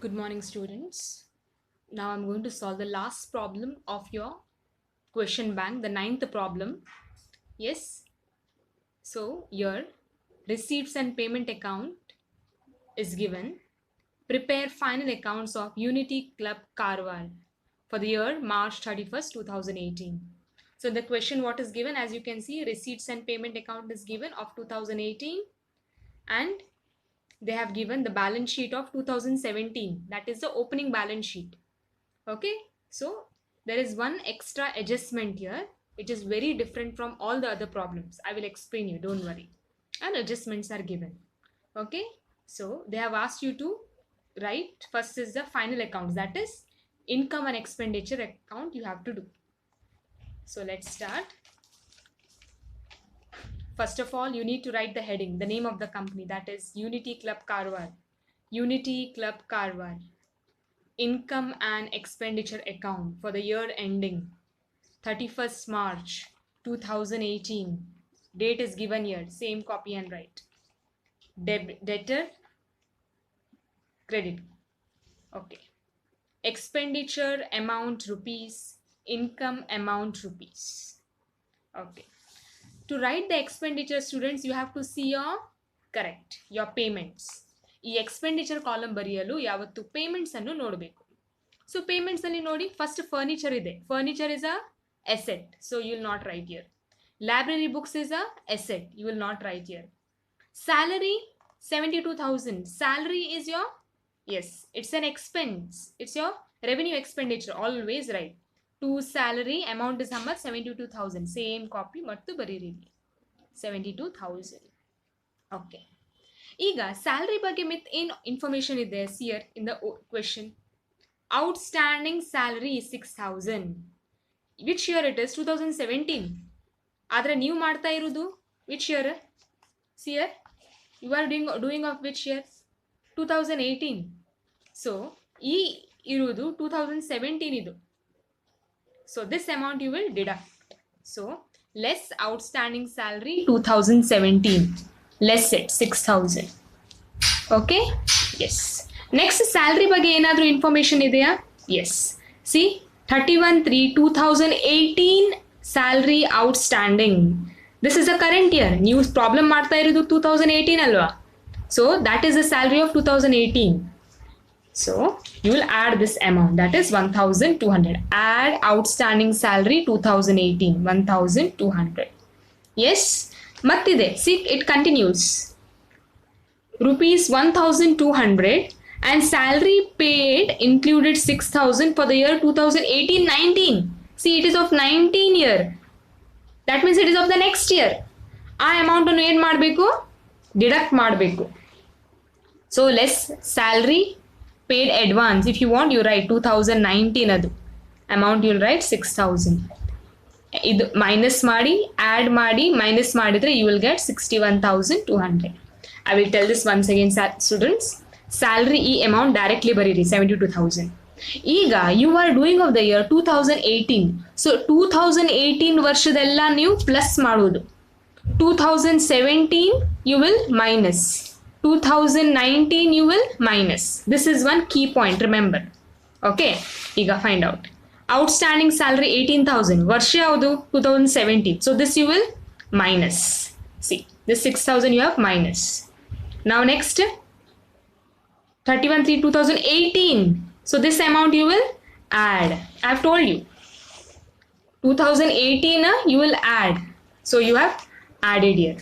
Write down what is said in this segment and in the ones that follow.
Good morning, students. Now I'm going to solve the last problem of your question bank, the ninth problem. Yes, so here receipts and payment account is given. Prepare final accounts of Unity Club Karwar for the year March 31st, 2018. So the question what is given, as you can see, receipts and payment account is given of 2018, and they have given the balance sheet of 2017, that is the opening balance sheet. Okay, so there is one extra adjustment here. It is very different from all the other problems. I will explain you, don't worry. And adjustments are given. Okay, so they have asked you to write first is the final accounts, that is income and expenditure account you have to do. So let's start. First of all, you need to write the heading, the name of the company, that is Unity Club Karwar. Unity Club Karwar. Income and expenditure account for the year ending 31st March 2018. Date is given here, same copy and write. Debtor, credit. Okay. Expenditure amount rupees, income amount rupees. Okay. To write the expenditure, students, you have to see your payments. ಈ expenditure column ಬರೆಯಲು ಯಾವತ್ತು payments ಅನ್ನು ನೋಡಬೇಕು. So payments ಅಲ್ಲಿ ನೋಡಿ, first furniture ಇದೆ. Furniture is a asset, so you will not write here. Library books is a asset, you will not write here. Salary 72,000. Salary is your, yes, it's an expense, it's your revenue expenditure, always write. To salary amount is how much? 72,000. Same copy mattu bariri 72,000. Okay. ಈಗ salary ಬಗ್ಗೆ ಮಿತ್ ಏನು information ಇದೆ see here in the question. Outstanding salary 6,000. Which year it is? 2017. ಆದರೆ ನೀವು ಮಾಡ್ತಾ ಇರೋದು which year see here? You are doing of which year? 2018. So ಈ ಇರುವುದು 2017 ಇದು. So this amount you will deduct. So less outstanding salary 2017. Less it 6,000. Okay, yes. Next salary ಬಗ್ಗೆ ಏನಾದರೂ information ಇದೆಯಾ? Yes. See 31/3/2018 salary outstanding. This is a current year. ನೀವು problem ಮಾಡ್ತಾ ಇರೋದು 2018 ಅಲ್ವಾ? So that is the salary of 2018. So you will add this amount, that is 1,200. Add outstanding salary 2018, 1,200. Yes, mattide. See, it continues. Rupees 1,200 and salary paid included 6,000 for the year 2018-19. See, it is of 19 year. That means it is of the next year. ಆ amount ಅನ್ನು ಏನು ಮಾಡಬೇಕು? Deduct ಮಾಡಬೇಕು. So less salary paid advance. If you want, you write 2019 adu amount, you'll write 6,000. Idu minus ಮಾಡಿ, add ಮಾಡಿ, minus ಮಾಡಿದ್ರೆ you will get 61,200. I will tell this once again, students. Salary ಈ amount directly ಬರೀರಿ 72,000. ಈಗ you are doing of the year 2018. So 2018 ವರ್ಷದೆಲ್ಲ ನೀವು plus ಮಾಡೋದು. 2017 you will minus. 2019 you will minus. This is one key point, remember. Okay, ಈಗ find out. Outstanding salary 18,000. ವರ್ಷ ಯಾವುದು? 2017. So this you will minus. See, this 6,000 you have minus. Now next 31/3/2018. So this amount you will add. I have told you 2018 you will add. So you have added here.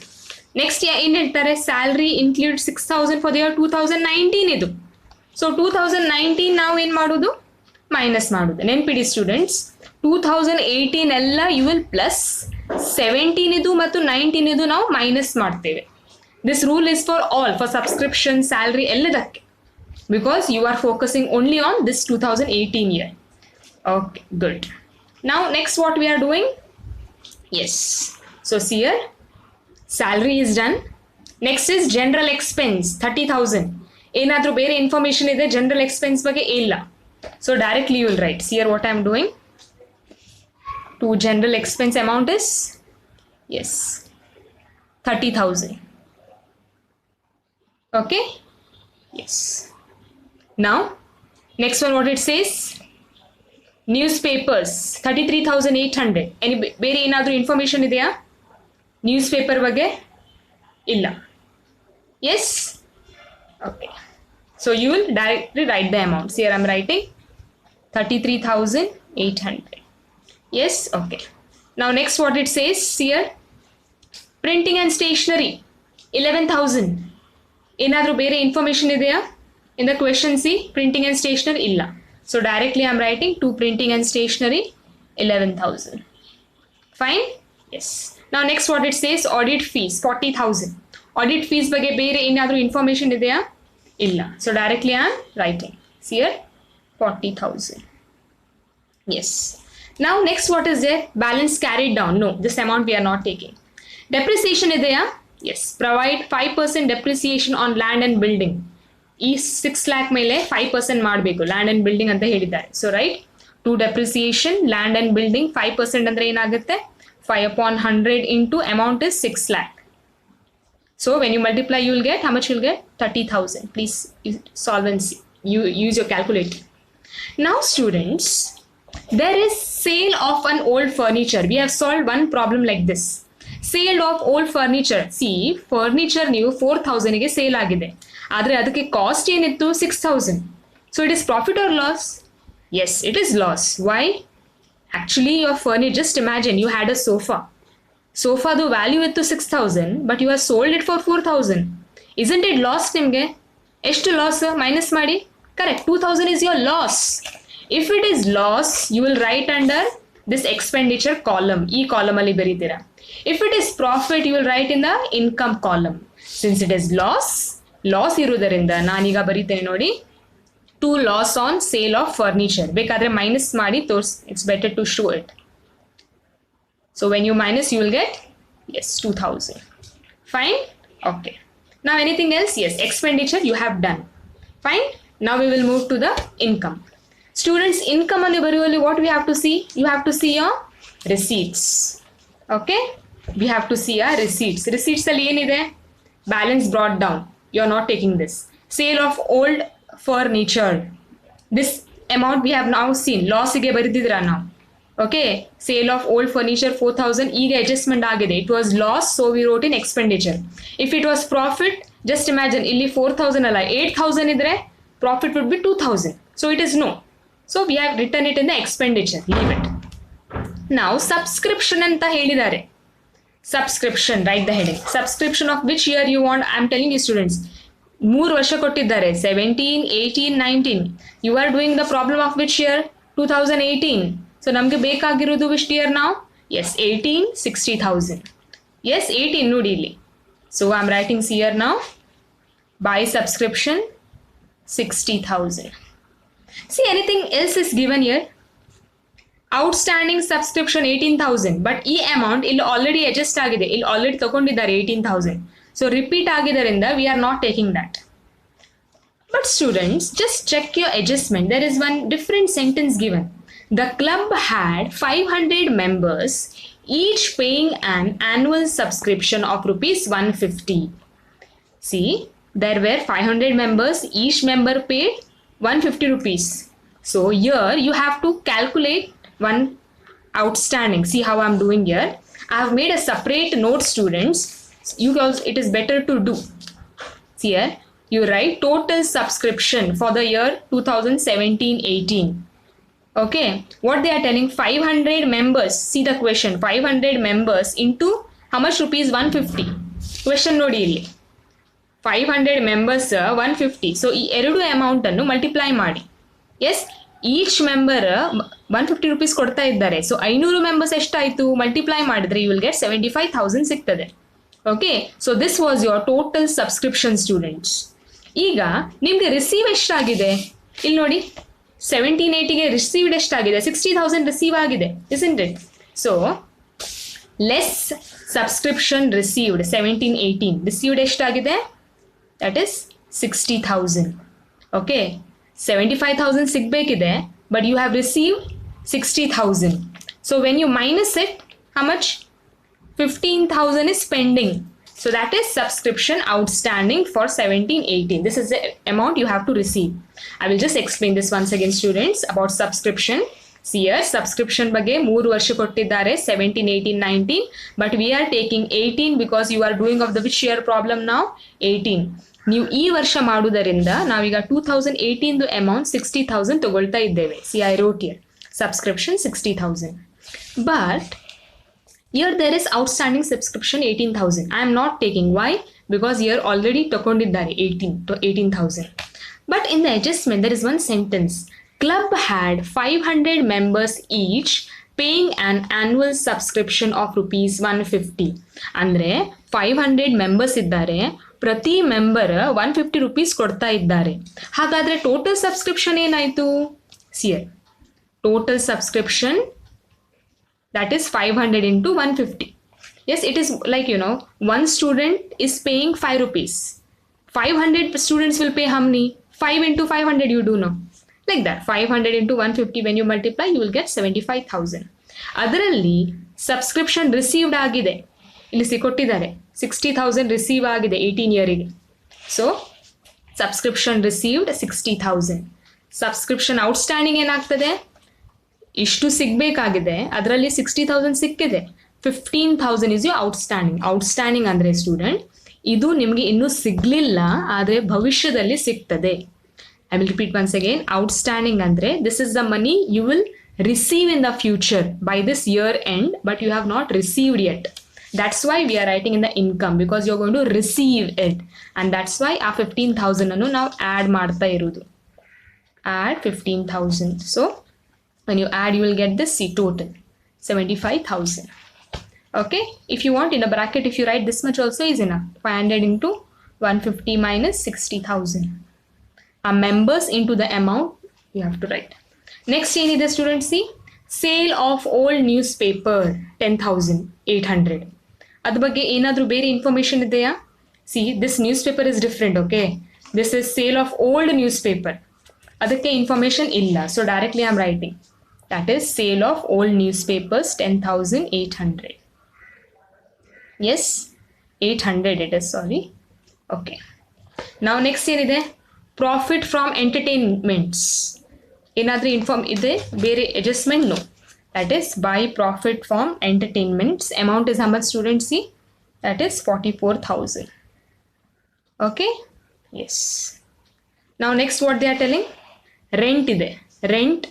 Next ಏನು ಹೇಳ್ತಾರೆ? Salary include 6,000 for the year 2019 ಇದು. So 2019 ನಾವು ಏನು ಮಾಡೋದು? Minus ಮಾಡೋದು. ನೆನ್ಪಿಡಿ students, 2018 ಎಲ್ಲ you will plus, 17 ಇದು ಮತ್ತು 19 ಇದು ನಾವು ಮೈನಸ್ ಮಾಡ್ತೇವೆ. This rule is for all, for subscription, salary ಎಲ್ಲದಕ್ಕೆ, because you are focusing only on this 2018 year. Okay, good. Now next what we are doing? Yes, so see here salary is done. Next is general expense 30,000. ಏನಾದರೂ ಬೇರೆ information ಇದೆ general expense ಬಗ್ಗೆ? ಇಲ್ಲ. So directly you will write. See here what I am doing, to general expense amount is, yes, 30,000. Okay, yes. Now Next one, what it says? Newspapers 33,800. Any ಬೇರೆ ಏನಾದರೂ information ಇದೆಯಾ news paper ಬಗ್ಗೆ? ಇಲ್ಲ. Yes? Okay. So you will directly write the amounts. Here I am writing 33,800. Yes? Okay. Now next what it says here? Printing and stationery 11,000. ಏನಾದರೂ ಬೇರೆ information ಇದೆಯಾ? In the question C, printing and stationery ಇಲ್ಲ. So directly I am writing to printing and stationery 11,000. Fine? Yes. Now next what it says, audit fees 40,000. Audit fees ಬಗ್ಗೆ ಬೇರೆ ಏನಾದರೂ information ಇದೆಯಾ? ಇಲ್ಲ. So directly I am writing here 40,000. Yes. Now next what is there? Balance carried down. No, this amount we are not taking. Depreciation ಇದೆಯಾ? Yes. Provide 5% depreciation on land and building. ಈ 6 lakh ಮೇಲೆ 5% ಮಾಡಬೇಕು land and building ಅಂತ ಹೇಳಿದ್ದಾರೆ. So right to depreciation land and building 5% ಅಂದರೆ ಏನಾಗುತ್ತೆ? 5/100 into amount is 6 lakh. So when you multiply, you will get how much? You will get 30,000. Please solve and see. You use your calculator. Now students, there is sale of an old furniture. We have solved one problem like this. Sale of old furniture. See, furniture ನೀವು 4,000 ಗೆ sale ಆಗಿದೆ. ಆದರೆ ಅದಕ್ಕೆ cost ಏನಿತ್ತು? 6,000. So it is profit or loss? Yes, it is loss. Why? Actually your furniture, just imagine you had a sofa. Sofa the value ಇತ್ತು 6,000 but you have sold it for 4,000. Isn't it loss ನಿಮಗೆ? ಎಷ್ಟು loss? Minus ಮಾಡಿ. Correct. 2,000 is your loss. If it is loss, you will write under this expenditure column. ಈ column ಅಲ್ಲಿ ಬರೀತೀರಾ. If it is profit, you will write in the income column. Since it is loss ಇರುವುದರಿಂದ ನಾನೀಗ ಬರೀತೇನೆ ನೋಡಿ, to loss on sale of furniture. ಬೇಕಾದ್ರೆ minus ಮಾಡಿ ತೋರ್ಸ್, it's better to show it. So when you minus, you will get, yes, 2,000. Fine? Okay. Now anything else? Yes, expenditure you have done. Fine? Now we will move to the income. Students, income ಅಲ್ಲಿ ಬರುವಲ್ಲಿ what we have to see? You have to see your receipts. Okay? We have to see our receipts. Receipts ಅಲ್ಲಿ ಏನಿದೆ? Balance brought down. You are not taking this. Sale of old furniture. This amount we have now seen. Loss ಗೆ ಬರೆದಿದ್ರಾ ನಾವು. Okay? Sale of old furniture 4,000. ಈಗ adjustment ಆಗಿದೆ. It was loss, so we wrote in expenditure. If it was profit, just imagine ಇಲ್ಲಿ 4,000 ಅಲ್ಲ 8,000 ಇದ್ರೆ profit would be 2,000. So it is no. So we have written it in the expenditure. Leave it. Now subscription ಅಂತ ಹೇಳಿದ್ದಾರೆ. Subscription, write the heading. Subscription of which year you want? I am telling you students, 3 ವರ್ಷ ಕೊಟ್ಟಿದ್ದಾರೆ, 17, 18, 19. You are doing the problem of which year? 2018. So ನಮಗೆ ಬೇಕಾಗಿರೋದು which year now? Yes, 18, 60,000. Yes, 18 ನೋಡಿ ಇಲ್ಲಿ. So I am writing here now, by subscription 60,000. See, anything else is given here? Outstanding subscription 18,000, but ಈ amount ಇಲ್ಲಿ already adjust ಆಗಿದೆ, ಇಲ್ಲಿ already ತಗೊಂಡಿದ್ದಾರೆ 18,000. So repeat ಆಗಿದ್ದರಿಂದ we are not taking that. But students, just check your adjustment. There is one different sentence given. The club had 500 members, each paying an annual subscription of rupees 150. See, there were 500 members, each member paid 150 rupees. So here you have to calculate one outstanding. See how I'm doing here. I have made a separate note, students. You guys, it is better to do. See here, you write total subscription for the year 2017-18. Okay, what they are telling, 500 members. See the question, 500 members into how much rupees? 150. Question ನೋಡಿ ಇಲ್ಲಿ. 500 members 150. So ಈ ಎರಡು amount ಅನ್ನು multiply ಮಾಡಿ. Yes, each member 150 rupees ಕೊಡ್ತಾ ಇದ್ದಾರೆ. So 500 members ಎಷ್ಟಾಯಿತು? Multiply ಮಾಡಿದ್ರೆ you will get 75,000 ಸಿಗ್ತದೆ. Okay, so this was your total subscription students. ಈಗ ನಿಮಗೆ ರಿಸೀವ್ ಎಷ್ಟಾಗಿದೆ ಇಲ್ಲಿ ನೋಡಿ, 1780 ರಿಸೀವ್ಡ್ ಎಷ್ಟಾಗಿದೆ? 60,000 ರಿಸೀವ್ ಆಗಿದೆ, isn't it? So less subscription received 1718 received ಎಷ್ಟಾಗಿದೆ? That is 60,000. ಓಕೆ, 75,000 ಸಿಗಬೇಕಿದೆ, but you have received 60,000. So when you minus it, how much? 15,000 is pending. So that is subscription outstanding for 17-18. This is the amount you have to receive. I will just explain this once again, students, about subscription. See here, subscription ಬಗ್ಗೆ 3 ವರ್ಷ ಕೊಟ್ಟಿದ್ದಾರೆ, 17, 18, 19. But we are taking 18 because you are doing of the which year problem now? 18. ನೀವು ಈ ವರ್ಷ ಮಾಡುವುದರಿಂದ ನಾವೀಗ 2018 amount 60,000 ತಗೊಳ್ತಾ ಇದ್ದೇವೆ. See, I wrote here subscription 60,000. But here there is outstanding subscription 18,000. I am not taking. Why? Because here already ತಗೊಂಡಿದ್ದಾರೆ 18,000. But in the adjustment there is one sentence. Club had 500 members each paying an annual subscription of rupees 150. ಅಂದ್ರೆ 500 members ಇದ್ದಾರೆ, ಪ್ರತಿ member 150 rupees ಕೊಡ್ತಾ ಇದ್ದಾರೆ. ಹಾಗಾದ್ರೆ total subscription ಏನಾಯ್ತು? ಸಿಯರ್ total subscription that is 500 into 150. Yes, it is like, you know, one student is paying 5 rupees. 500 students will pay how many? 5 into 500, you do know. Like that, 500 into 150, when you multiply, you will get 75,000. ಅದರಲ್ಲಿ subscription received ಆಗಿದೆ, ಇಲ್ಲಿ ಕೊಟ್ಟಿದ್ದಾರೆ 60,000 receive ಆಗಿದೆ 18 ಇಯರಿಗೆ. So subscription received 60,000. Subscription outstanding ಏನಾಗ್ತದೆ? ಇಷ್ಟು ಸಿಗಬೇಕಾಗಿದೆ, ಅದರಲ್ಲಿ 60,000 ಸಿಕ್ಕಿದೆ, 15,000 ಇಸ್ ಯು ಔಟ್ಸ್ಟ್ಯಾಂಡಿಂಗ್. ಔಟ್ಸ್ಟ್ಯಾಂಡಿಂಗ್ ಅಂದರೆ ಸ್ಟೂಡೆಂಟ್, ಇದು ನಿಮಗೆ ಇನ್ನೂ ಸಿಗಲಿಲ್ಲ, ಆದರೆ ಭವಿಷ್ಯದಲ್ಲಿ ಸಿಗ್ತದೆ. I will repeat once again. Outstanding andre, this is the money you will receive in the future by this year end, but you have not received yet. That's why we are writing in the income, because you're going to receive it, and that's why ಆ 15,000 ಅನ್ನು ನಾವು add ಮಾಡ್ತಾ ಇರೋದು. Add 15,000. So when you add, you will get this C total 75,000. Okay, if you want in a bracket, if you write this much also is enough. 500 into 150 minus 60,000. Members into the amount you have to write. Next ಏನಿದೆ students, see, sale of old newspaper 10,800. ಅದ್ರ ಬಗ್ಗೆ ಏನಾದರೂ ಬೇರೆ information ಇದೆಯಾ? See, this newspaper is different, okay? This is sale of old newspaper. ಅದಕ್ಕೆ information ಇಲ್ಲ, so directly I am writing. That is sale of old newspapers 10,800. Yes, 800 it is, sorry. Okay. Now next ಏನಿದೆ? Profit from entertainments. ಏನಾದರೂ inform ಇದೆ ಬೇರೆ adjustment? No. That is by profit from entertainments. Amount is how much, students? See, that is 44,000. Okay? Yes. Now next what they are telling? Rent ಇದೆ. Rent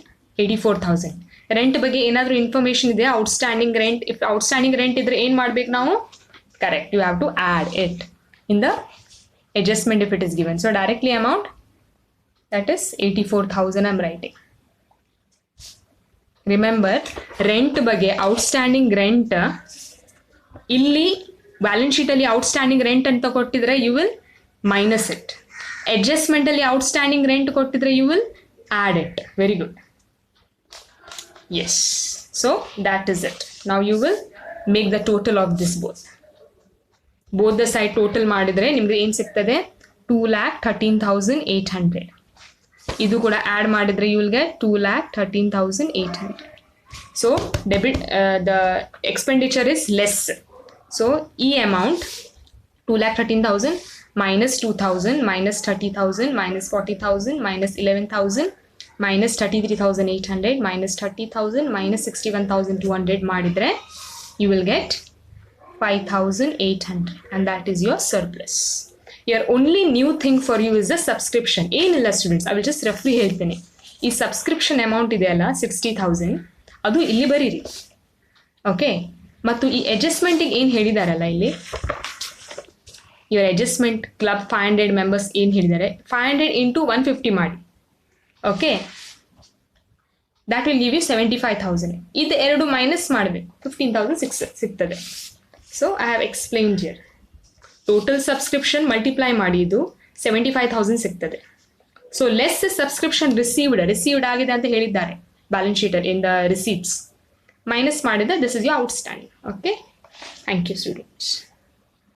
84,000. Rent ಬಗ್ಗೆ ಏನಾದರೂ information ಇದೆ? Outstanding rent. If outstanding rent ಇದ್ರೆ ಏನು ಮಾಡ್ಬೇಕು ನಾವು? Correct. You have to add it in the adjustment if it is given. So directly amount, that is 84,000 I am writing. Remember, rent ಬಗ್ಗೆ outstanding rent ಇಲ್ಲಿ balance sheet ಅಲ್ಲಿ outstanding rent ಅಂತ ಕೊಟ್ಟಿದ್ರೆ you will minus it. Adjustment ಅಲ್ಲಿ outstanding rent ಕೊಟ್ಟಿದ್ರೆ you will add it. Very good. Yes. So that is it. Now you will make the total of this both. Both the side total ಮಾಡಿದ್ರೆ ನಿಮಗೆ ಏನು ಸಿಗ್ತದೆ? 2,13,800. ಇದು ಕೂಡ add ಮಾಡಿದ್ರೆ you will get 2,13,800. So debit the expenditure is less. So ಈ amount 2,13,000 minus 2,000 minus 30,000 minus 40,000 minus 11,000 minus 33,800 minus 30,000 minus 61,200 ಮಾಡಿದ್ರೆ you will get 5,800, and that is your surplus. Your only new thing for you is the subscription. ಏನಿಲ್ಲ students, I will just roughly ಹೇಳ್ತೇನೆ. ಈ subscription amount ಇದೆಯಲ್ಲ 60,000, ಅದು ಇಲ್ಲಿ ಬರೀರಿ. Okay, ಮತ್ತು ಈ ಅಡ್ಜಸ್ಟ್ಮೆಂಟಿಗೆ ಏನು ಹೇಳಿದಾರಲ್ಲ ಇಲ್ಲಿ, your adjustment club 500 members ಏನು ಹೇಳಿದ್ದಾರೆ, 500 into 150 ಮಾಡಿ. Okay, that will give you 75,000. ಇದು ಎರಡು ಮೈನಸ್ ಮಾಡಬೇಕು, 15,000 ಸಿಗ್ತದೆ. So I have explained here. Total subscription multiply ಮಾಡಿ ಇದು 75,000 ಸಿಗ್ತದೆ. So less subscription received ಆಗಿದೆ ಅಂತ ಹೇಳಿದ್ದಾರೆ balance sheet in the receipts. Minus ಮಾಡಿದ್ರೆ this is your outstanding. Okay. Thank you, students.